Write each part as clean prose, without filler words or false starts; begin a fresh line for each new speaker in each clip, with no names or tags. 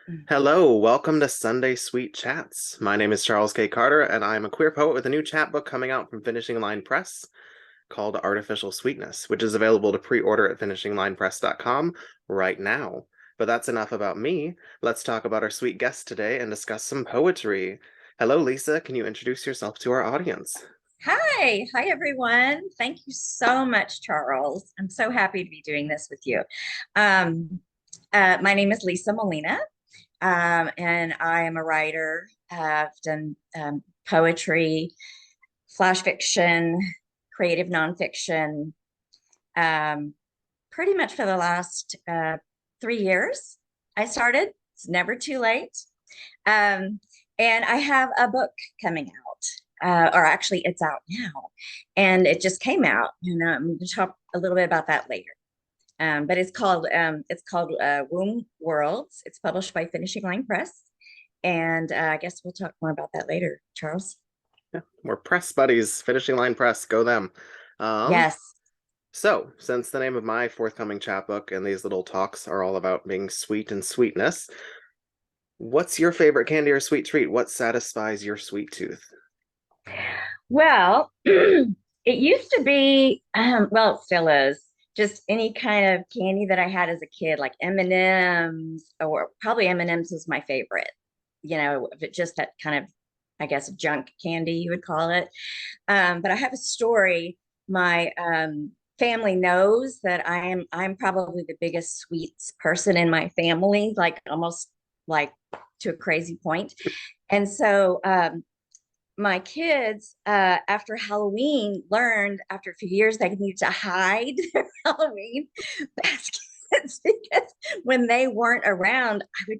Mm.
Hello, welcome to Sunday Sweet Chats. My name is Charles K. Carter, and I'm a queer poet with a new chapbook coming out from Finishing Line Press called Artificial Sweetness, which is available to pre-order at finishinglinepress.com right now. But that's enough about me. Let's talk about our sweet guest today and discuss some poetry. Hello, Lisa. Can you introduce yourself to our audience?
Hi everyone. Thank you so much, Charles. I'm so happy to be doing this with you. Um, my name is Lisa Molina, and I am a writer. I've done poetry, flash fiction, creative nonfiction, um, pretty much for the last 3 years. I started. It's never too late. Um, and I have a book coming out, or actually, it's out now, and it just came out. And I'm going to talk a little bit about that later. But it's called Womb Worlds. It's published by Finishing Line Press, and I guess we'll talk more about that later, Charles.
Yeah, we're press buddies, Finishing Line Press, go them. Um,
Yes.
So, since the name of my forthcoming chapbook and these little talks are all about being sweet and sweetness, what's your favorite candy or sweet treat? What satisfies your sweet tooth?
Well, it used to be, well, it still is, just any kind of candy that I had as a kid, like M&Ms, or probably M&Ms was my favorite. If it just that kind of, I guess, junk candy, you would call it. But I have a story. My family knows that I'm probably the biggest sweets person in my family, like almost like to a crazy point. And so my kids, after Halloween, learned after a few years they need to hide their Halloween baskets because when they weren't around, I would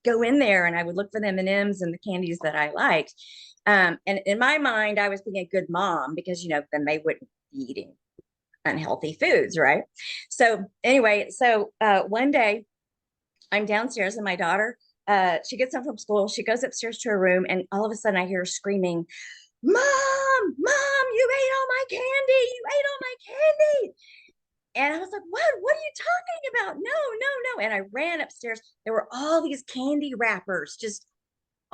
go in there and I would look for the M&Ms and the candies that I liked. And in my mind, I was being a good mom because, then they wouldn't be eating unhealthy foods, right? So anyway, one day I'm downstairs and my daughter, she gets home from school. She goes upstairs to her room, and all of a sudden I hear her screaming, Mom, you ate all my candy. You ate all my candy. And I was like, What are you talking about? No, no, no. And I ran upstairs. There were all these candy wrappers just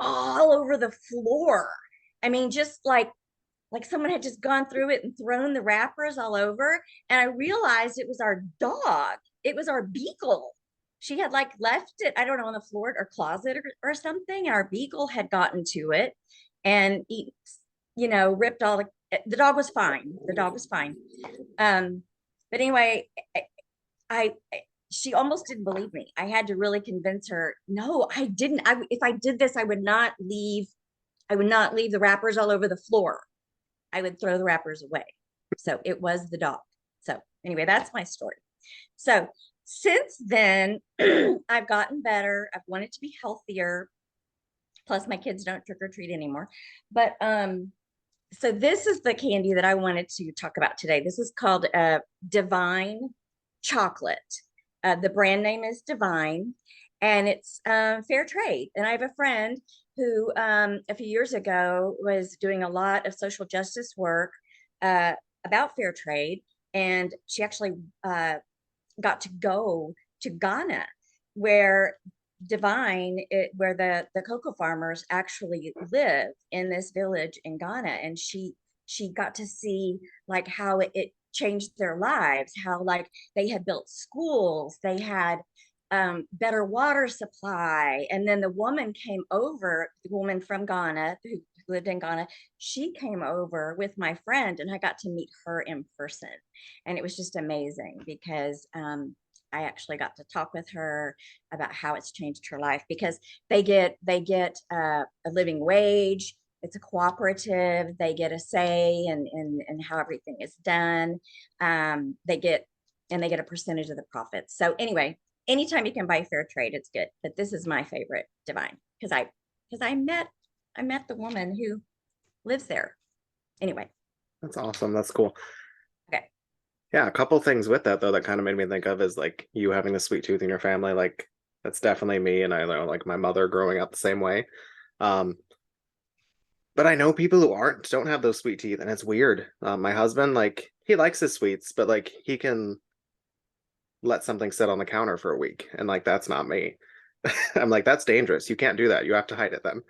all over the floor. I mean, just like someone had just gone through it and thrown the wrappers all over. And I realized it was our dog. It was our beagle. She had like left it, I don't know, on the floor or closet or something. And our beagle had gotten to it and ripped all the dog was fine. The dog was fine. Um, but anyway, I she almost didn't believe me. I had to really convince her, no, I didn't. If I did this, I would not leave the wrappers all over the floor. I would throw the wrappers away. So it was the dog. So anyway, that's my story. So since then, I've gotten better. I've wanted to be healthier. Plus, my kids don't trick or treat anymore. But so this is the candy that I wanted to talk about today. This is called Divine Chocolate. The brand name is Divine, and it's fair trade. And I have a friend who a few years ago was doing a lot of social justice work uh, about fair trade, and she actually got to go to Ghana, where where the cocoa farmers actually live in this village in Ghana, and she got to see like how it changed their lives, how like they had built schools, they had better water supply. And then the woman came over, the woman from Ghana who lived in Ghana, she came over with my friend, and I got to meet her in person. And it was just amazing because I actually got to talk with her about how it's changed her life because they get a living wage. It's a cooperative. They get a say in how everything is done. They get a percentage of the profits. So anyway, anytime you can buy fair trade, it's good. But this is my favorite, Divine, because I met the woman who lives there. Anyway,
That's awesome. That's cool.
okay.
Yeah, a couple things with that though that kind of made me think of is like you having a sweet tooth in your family. Like that's definitely me, and I know like my mother growing up the same way. Um, but I know people who don't have those sweet teeth, and it's weird. My husband, like, he likes his sweets, but like he can let something sit on the counter for a week, and like that's not me. I'm like, that's dangerous. You can't do that. You have to hide it then.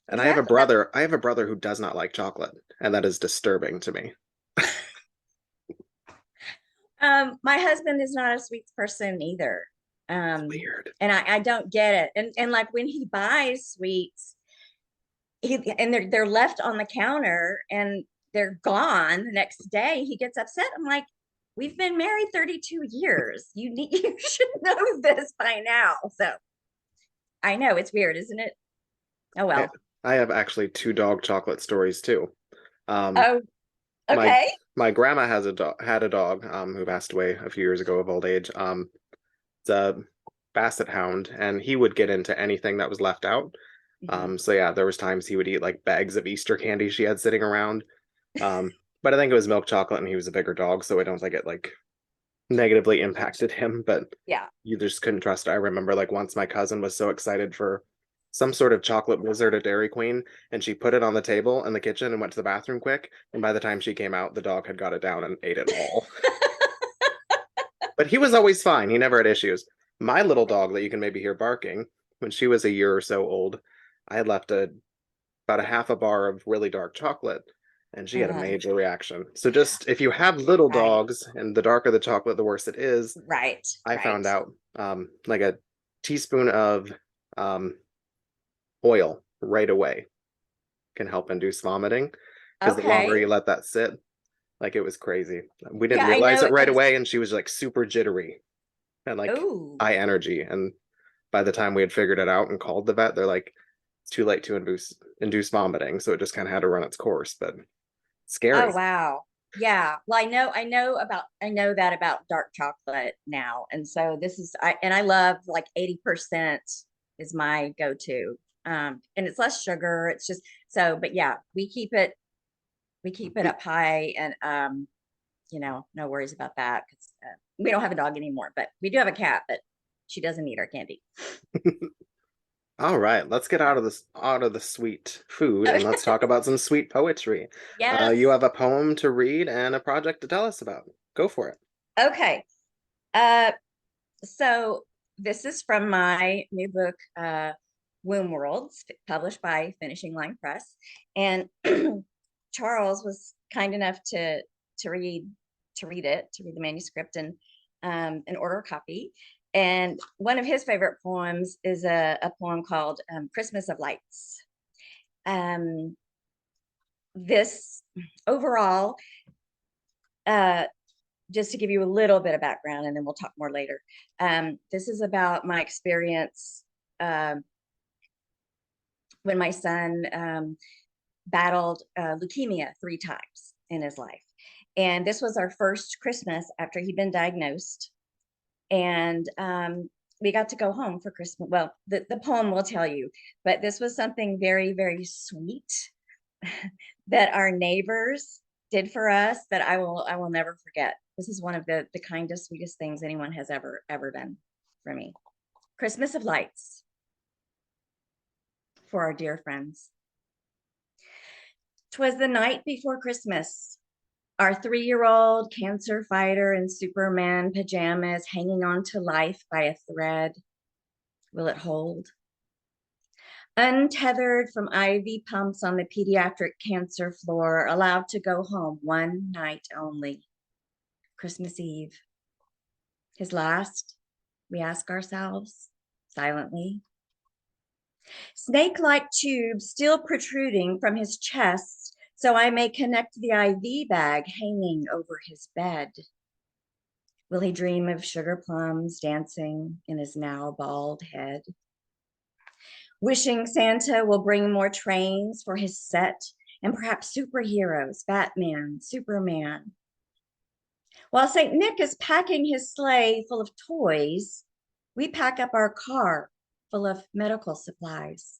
And
Exactly.
I have a brother who does not like chocolate, and that is disturbing to me.
My husband is not a sweets person either.
Weird.
And I don't get it. And like when he buys sweets, and they're left on the counter and they're gone the next day, he gets upset. I'm like, we've been married 32 years. You should know this by now. So I know it's weird, isn't it? Oh
I,
well.
I have actually two dog chocolate stories too. Um,
Oh,
my
okay.
my grandma has a dog had a dog who passed away a few years ago of old age. It's a basset hound, and he would get into anything that was left out.
Mhm.
So yeah, there was times he would eat like bags of Easter candy she had sitting around. Um, but I think it was milk chocolate, and he was a bigger dog, so I don't think it like negatively impacted him. But
Yeah.
you just couldn't trust it. I remember like once my cousin was so excited for some sort of chocolate blizzard at Dairy Queen, and she put it on the table in the kitchen and went to the bathroom quick. And by the time she came out, the dog had got it down and ate it all. But he was always fine. He never had issues. My little dog that you can maybe hear barking, when she was a year or so old, I had left about a half a bar of really dark chocolate, and she had a
Uh-huh.
major reaction. So just if you have little
Right.
dogs, and the darker the chocolate, the worse it is.
Right.
I
Right.
found out like a teaspoon of um, oil right away can help induce vomiting, because the longer
Okay.
you let that sit, like it was crazy. We didn't
Yeah, I
realize
know
it
it
right
does.
away, and she was like super jittery and like
Oh.
high energy. And by the time we had figured it out and called the vet, they're like, it's too late to induce vomiting, so it just kind of had to run its course. But
Oh,
scary.
wow. Yeah. Well, I know that about dark chocolate now. And so I love like 80% is my go-to. And it's less sugar. It's just so, but yeah, we keep it up high and, no worries about that because we don't have a dog anymore, but we do have a cat, but she doesn't eat our candy.
All right, let's get out of the sweet food and let's talk about some sweet poetry. You
Yes.
have a poem to read and a project to tell us about. Go for it.
Okay. Uh, So this is from my new book, Womb Worlds, published by Finishing Line Press. And Charles was kind enough to read to read the manuscript and order a copy. And one of his favorite poems is a poem called Christmas of Lights. Um, this overall, uh, just to give you a little bit of background, and then we'll talk more later. This is about my experience um, when my son battled leukemia 3 times in his life. And this was our first Christmas after he'd been diagnosed. And we got to go home for Christmas. Well, the poem will tell you, but this was something very, very sweet that our neighbors did for us that I will never forget. This is one of the kindest, sweetest things anyone has ever done for me. Christmas of Lights for our dear friends. 'Twas the night before Christmas. Our 3-year-old cancer fighter in Superman pajamas hanging on to life by a thread. Will it hold? Untethered from IV pumps on the pediatric cancer floor, allowed to go home one night only. Christmas Eve. His last, we ask ourselves silently. Snake-like tubes still protruding from his chest, so I may connect the IV bag hanging over his bed. Will he dream of sugar plums dancing in his now bald head? Wishing Santa will bring more trains for his set and perhaps superheroes, Batman, Superman. While St. Nick is packing his sleigh full of toys, we pack up our car full of medical supplies.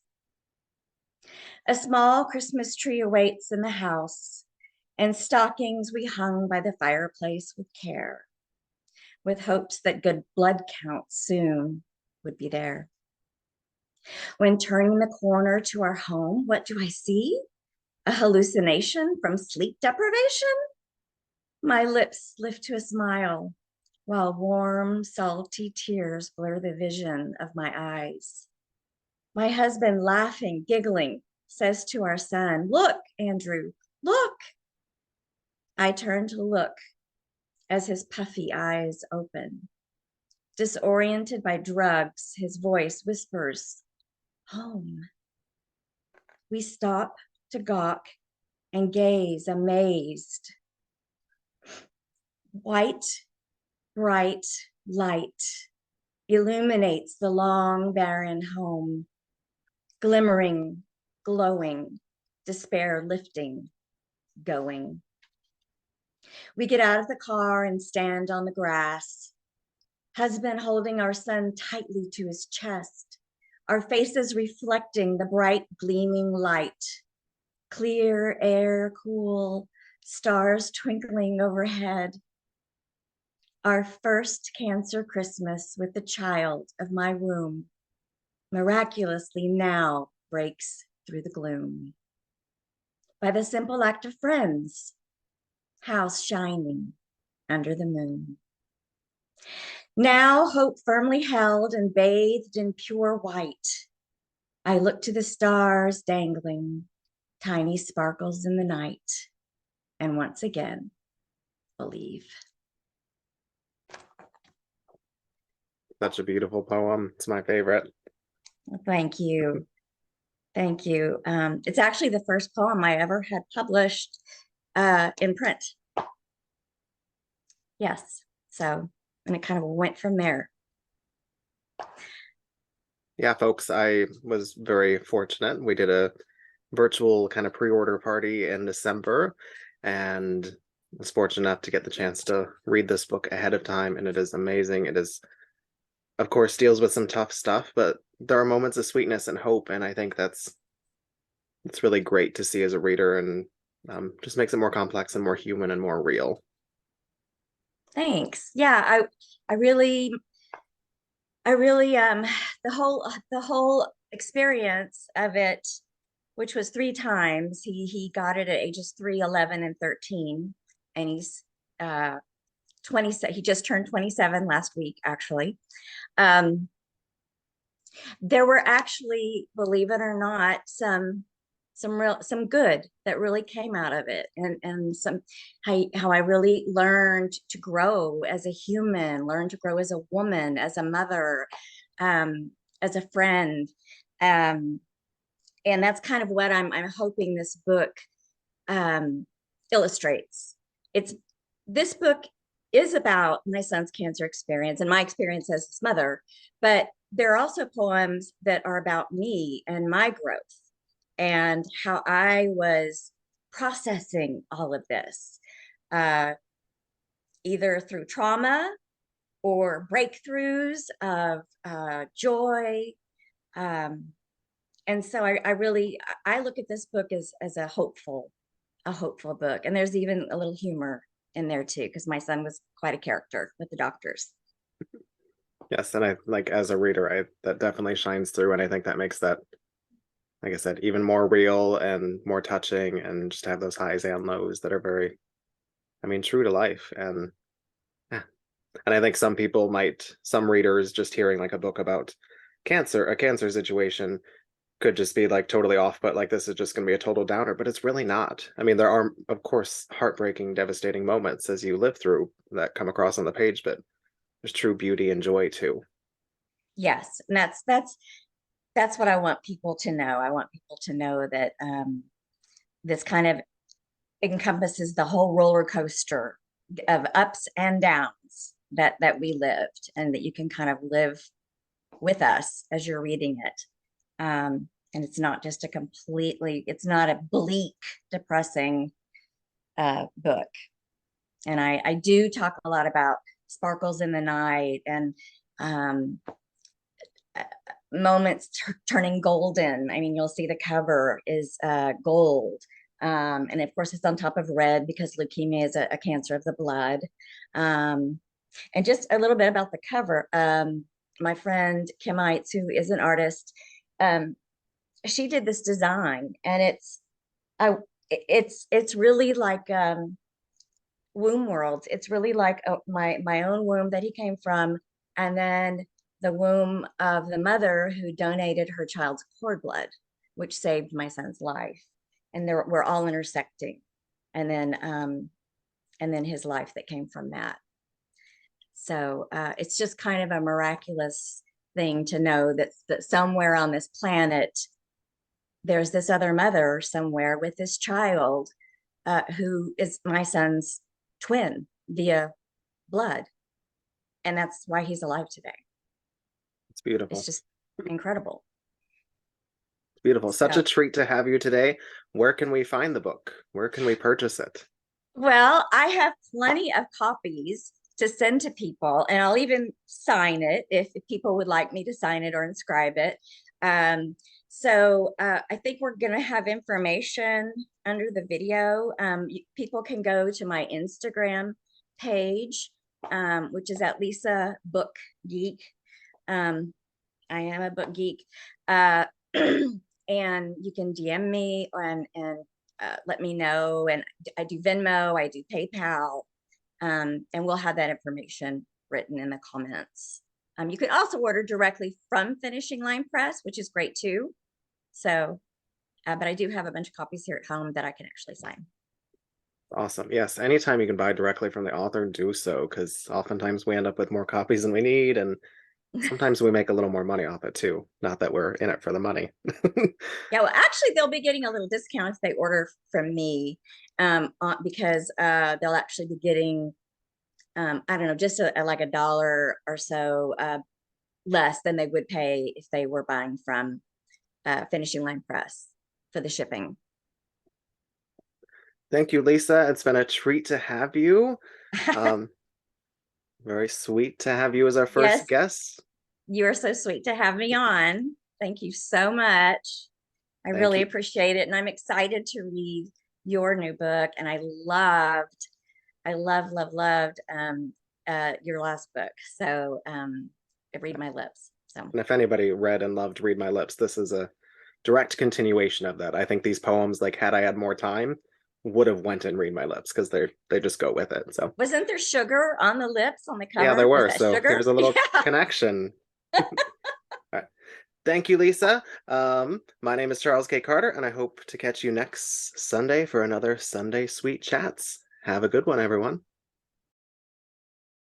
A small Christmas tree awaits in the house, and stockings we hung by the fireplace with care, with hopes that good blood counts soon would be there. When turning the corner to our home, what do I see? A hallucination from sleep deprivation? My lips lift to a smile. while warm, salty tears blur the vision of my eyes. My husband, laughing, giggling, says to our son, "Look, Andrew, look." I turn to look as his puffy eyes open. Disoriented by drugs, his voice whispers, "Home." We stop to gawk and gaze amazed. White, bright light illuminates the long, barren home, glimmering, glowing, despair lifting, going. We get out of the car and stand on the grass, husband holding our son tightly to his chest, our faces reflecting the bright, gleaming light. Clear air, cool, stars twinkling overhead. Our first cancer Christmas with the child of my womb miraculously now breaks through the gloom. By the simple act of friends, house shining under the moon. Now, hope firmly held and bathed in pure white, I look to the stars dangling, tiny sparkles in the night, and once again, believe.
Such a beautiful poem. It's my favorite.
Thank you. Thank you. It's actually the first poem I ever had published in print. Yes. So, and it kind of went from there.
Yeah, folks, I was very fortunate. We did a virtual kind of pre-order party in December and was fortunate enough to get the chance to read this book ahead of time, and it is amazing. It is, of course, deals with some tough stuff, but there are moments of sweetness and hope, and I think it's really great to see as a reader, and just makes it more complex and more human and more real.
Thanks. Yeah, I really the whole experience of it, which was three times. He got it at ages 3, 11, and 13, and he's 20. He just turned 27 last week, actually. Um, there were actually, believe it or not, some good that really came out of it, and some how I really learned to grow as a human, learned to grow as a woman, as a mother, as a friend, um, and that's kind of what I'm hoping this book illustrates. It's This book is about my son's cancer experience and my experience as his mother, but there are also poems that are about me and my growth and how I was processing all of this, uh, either through trauma or breakthroughs of joy. Um, and so I really I look at this book as a hopeful book, and there's even a little humor in there too because my son was quite a character with the doctors.
Yes, and I like as a reader, I that definitely shines through, and I think that makes that, like I said, even more real and more touching, and just have those highs and lows that are very, I mean, true to life. And yeah. And I think some readers just hearing like a book about a cancer situation could just be like totally off, but like this is just going to be a total downer, but it's really not. I mean, there are, of course, heartbreaking, devastating moments as you live through that come across on the page, but there's true beauty and joy too.
Yes, and that's what I want people to know. I want people to know that this kind of encompasses the whole roller coaster of ups and downs that we lived, and that you can kind of live with us as you're reading it. And it's not a bleak, depressing book. And I do talk a lot about sparkles in the night and um, moments turning golden. I mean, you'll see the cover is gold. And of course, it's on top of red because leukemia is a cancer of the blood. Um, and just a little bit about the cover. My friend Kim Eitz, who is an artist, um, she did this design, and I, it's really like womb worlds. It's really like my own womb that he came from, and then the womb of the mother who donated her child's cord blood, which saved my son's life. And we're all intersecting, and then his life that came from that. So it's just kind of a miraculous thing to know that somewhere on this planet there's this other mother somewhere with this child who is my son's twin via blood. And that's why he's alive today.
It's
It's
beautiful.
just incredible.
It's beautiful. Such a
So,
treat to have you today. Where can we find the book? Where can we purchase it?
well, I have plenty of copies to send to people, and I'll even sign it if people would like me to sign it or inscribe it. I think we're going to have information under the video. People can go to my Instagram page, which is at Lisa Book Geek. Um, I am a book geek. Uh, and you can DM me and let me know. And I do Venmo, I do PayPal, and we'll have that information written in the comments. You can also order directly from Finishing Line Press, which is great too. So, but I do have a bunch of copies here at home that I can actually sign.
Awesome. Yes, anytime you can buy directly from the author, do so, because oftentimes we end up with more copies than we need, and sometimes we make a little more money off it too. Not that we're in it for the money.
Yeah, well, actually, they'll be getting a little discount if they order from me, because they'll actually be getting, I don't know, just like $1 or so less than they would pay if they were buying from Finishing Line Press for the shipping.
Thank you, Lisa. It's been a treat to have you. Um, Very sweet to have you as our first
Yes,
guest.
you are so sweet to have me on. Thank you so much. I
Thank
really
you.
appreciate it. And I'm excited to read your new book. And I loved your last book. So it read my lips. So
And if anybody read and loved Read My Lips, this is a direct continuation of that. I think these poems, like had I had more time, would have went and Read My Lips because they just go with it. So
wasn't there sugar on the lips on the
yeah, there
cover? Was
were.
that
So
sugar?
there's a little
Yeah.
connection. All right. Thank you, Lisa. My name is Charles K. Carter, and I hope to catch you next Sunday for another Sunday Sweet Chats. Have a good one, everyone.